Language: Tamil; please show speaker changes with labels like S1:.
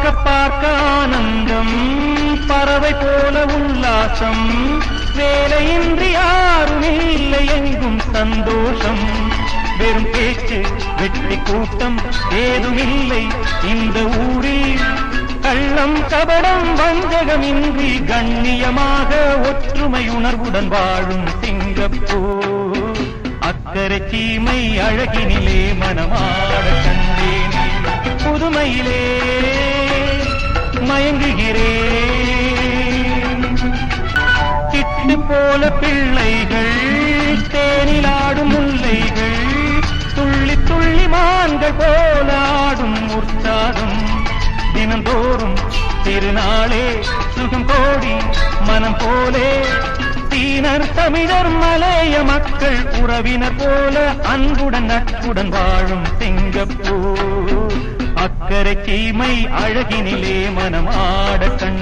S1: பார்க்க பார்க்க ஆனந்தம், பறவை போல உல்லாசம், வேலையின்றி யாரும் இல்லை எங்கும் சந்தோஷம். வெறும் பேச்சு வெற்றி கூட்டம் ஏதுமில்லை இந்த ஊரில். கள்ளம் கபடம் வஞ்சகமின்றி கண்ணியமாக ஒற்றுமை உணர்வுடன் வாழும் சிங்கப்பூர். அக்கறை சீமை அழகினிலே மனமாட கண்டேன், புதுமையிலே மயங்குகிறேன். சிட்டு போல பிள்ளைகள், தேனிலாடும் முல்லைகள், துள்ளி துள்ளி மான்கள் போல ஆடும் உற்சாகம். தினந்தோறும் திருநாளே சுகம் கோடி மனம் போலே. தீனர் தமிழர் மலைய மக்கள் உறவினர் போல அன்புடன் நட்புடன் வாழும் சிங்கப்பூர். அக்கறை சீமை அழகினிலே மனமாட கண்டேன்.